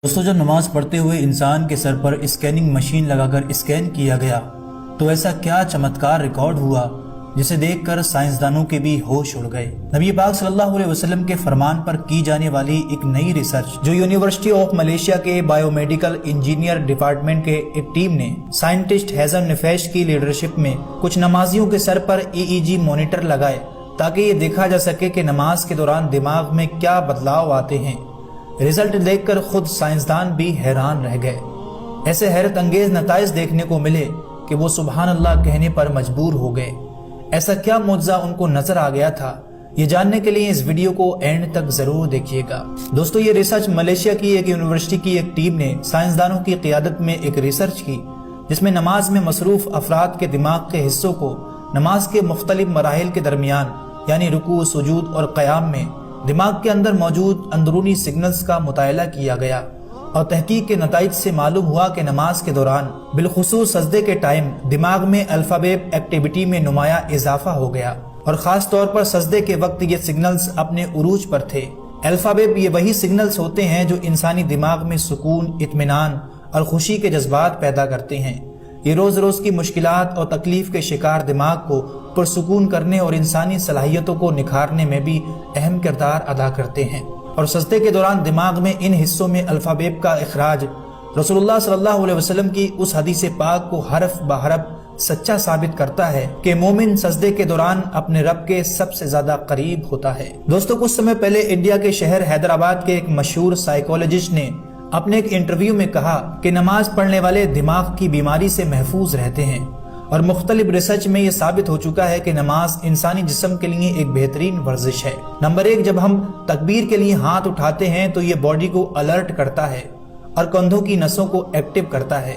دوستوں، جب نماز پڑھتے ہوئے انسان کے سر پر اسکیننگ مشین لگا کر اسکین کیا گیا تو ایسا کیا چمتکار ریکارڈ ہوا جسے دیکھ کر سائنسدانوں کے بھی ہوش اڑ گئے۔ نبی پاک صلی اللہ علیہ وسلم کے فرمان پر کی جانے والی ایک نئی ریسرچ جو یونیورسٹی آف ملیشیا کے بائیو میڈیکل انجینئر ڈپارٹمنٹ کے ایک ٹیم نے سائنٹسٹ ہیزم نفیش کی لیڈرشپ میں کچھ نمازیوں کے سر پر EEG مانیٹر لگائے تاکہ یہ دیکھا جا سکے کہ نماز کے دوران دماغ میں کیا بدلاؤ آتے ہیں۔ رزلٹ دیکھ کر خود سائنسدان بھی حیران رہ گئے۔ ایسے حیرت انگیز نتائج دیکھنے کو ملے کہ وہ سبحان اللہ کہنے پر مجبور ہو گئے۔ ایسا کیا معجزہ ان کو نظر آ گیا تھا، یہ جاننے کے لیے اس ویڈیو کو اینڈ تک ضرور دیکھیے گا۔ دوستو، یہ ریسرچ ملیشیا کی ایک یونیورسٹی کی ایک ٹیم نے سائنسدانوں کی قیادت میں ایک ریسرچ کی جس میں نماز میں مصروف افراد کے دماغ کے حصوں کو نماز کے مختلف مراحل کے درمیان یعنی رکوع، سجود اور قیام میں دماغ کے اندر موجود اندرونی سگنلز کا مطالعہ کیا گیا، اور تحقیق کے نتائج سے معلوم ہوا کہ نماز کے دوران بالخصوص سجدے کے ٹائم دماغ میں الفا ویو ایکٹیویٹی میں نمایاں اضافہ ہو گیا، اور خاص طور پر سجدے کے وقت یہ سگنلز اپنے عروج پر تھے۔ الفا ویو یہ وہی سگنلز ہوتے ہیں جو انسانی دماغ میں سکون، اطمینان اور خوشی کے جذبات پیدا کرتے ہیں۔ یہ روز روز کی مشکلات اور تکلیف کے شکار دماغ کو پرسکون کرنے اور انسانی صلاحیتوں کو نکھارنے میں بھی اہم کردار ادا کرتے ہیں، اور سجدے کے دوران دماغ میں ان حصوں میں الفا ویو کا اخراج رسول اللہ صلی اللہ علیہ وسلم کی اس حدیث پاک کو حرف بحرف سچا ثابت کرتا ہے کہ مومن سجدے کے دوران اپنے رب کے سب سے زیادہ قریب ہوتا ہے۔ دوستو، کچھ سمے پہلے انڈیا کے شہر حیدرآباد کے ایک مشہور سائیکولوجسٹ نے اپنے ایک انٹرویو میں کہا کہ نماز پڑھنے والے دماغ کی بیماری سے محفوظ رہتے ہیں، اور مختلف ریسرچ میں یہ ثابت ہو چکا ہے کہ نماز انسانی جسم کے لیے ایک بہترین ورزش ہے۔ نمبر 1، جب ہم تکبیر کے لیے ہاتھ اٹھاتے ہیں تو یہ باڈی کو الرٹ کرتا ہے اور کندھوں کی نسوں کو ایکٹیو کرتا ہے۔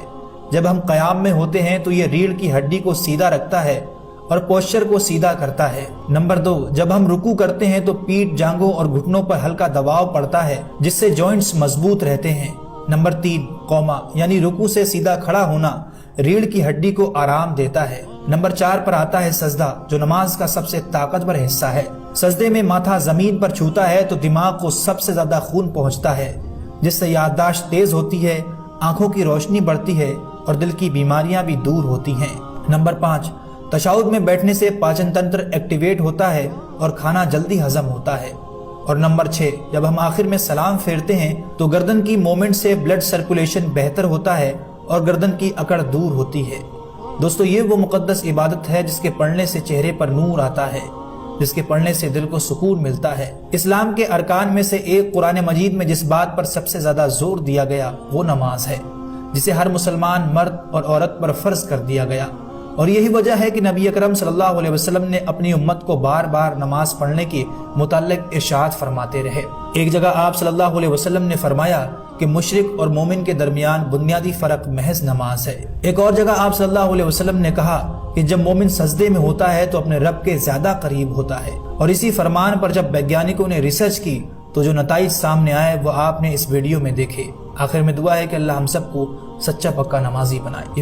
جب ہم قیام میں ہوتے ہیں تو یہ ریڑھ کی ہڈی کو سیدھا رکھتا ہے اور پوسچر کو سیدھا کرتا ہے۔ نمبر 2، جب ہم رکوع کرتے ہیں تو پیٹھ، جانگوں اور گھٹنوں پر ہلکا دباؤ پڑتا ہے جس سے جوائنٹس مضبوط رہتے ہیں۔ نمبر 3، قوما یعنی رکوع سے سیدھا کھڑا ہونا ریڑھ کی ہڈی کو آرام دیتا ہے۔ نمبر 4 پر آتا ہے سجدہ، جو نماز کا سب سے طاقتور حصہ ہے۔ سجدے میں ماتھا زمین پر چھوتا ہے تو دماغ کو سب سے زیادہ خون پہنچتا ہے، جس سے یادداشت تیز ہوتی ہے، آنکھوں کی روشنی بڑھتی ہے اور دل کی بیماریاں بھی دور ہوتی ہیں۔ نمبر 5، تشہد میں بیٹھنے سے پاچن تنتر ایکٹیویٹ ہوتا ہے اور کھانا جلدی ہضم ہوتا ہے۔ اور نمبر 6، جب ہم آخر میں سلام پھیرتے ہیں تو گردن کی مومنٹ سے بلڈ سرکولیشن بہتر ہوتا ہے اور گردن کی اکڑ دور ہوتی ہے۔ دوستو، یہ وہ مقدس عبادت ہے جس کے پڑھنے سے چہرے پر نور آتا ہے، جس کے پڑھنے سے دل کو سکون ملتا ہے۔ اسلام کے ارکان میں سے ایک قرآن مجید میں جس بات پر سب سے زیادہ زور دیا گیا وہ نماز ہے، جسے ہر مسلمان مرد اور عورت پر فرض کر دیا گیا، اور یہی وجہ ہے کہ نبی اکرم صلی اللہ علیہ وسلم نے اپنی امت کو بار بار نماز پڑھنے کے متعلق ارشاد فرماتے رہے۔ ایک جگہ آپ صلی اللہ علیہ وسلم نے فرمایا کہ مشرک اور مومن کے درمیان بنیادی فرق محض نماز ہے۔ ایک اور جگہ آپ صلی اللہ علیہ وسلم نے کہا کہ جب مومن سجدے میں ہوتا ہے تو اپنے رب کے زیادہ قریب ہوتا ہے، اور اسی فرمان پر جب ویگیانکوں نے ریسرچ کی تو جو نتائج سامنے آئے وہ آپ نے اس ویڈیو میں دیکھے۔ آخر میں دعا ہے کہ اللہ ہم سب کو سچا پکا نمازی بنائے۔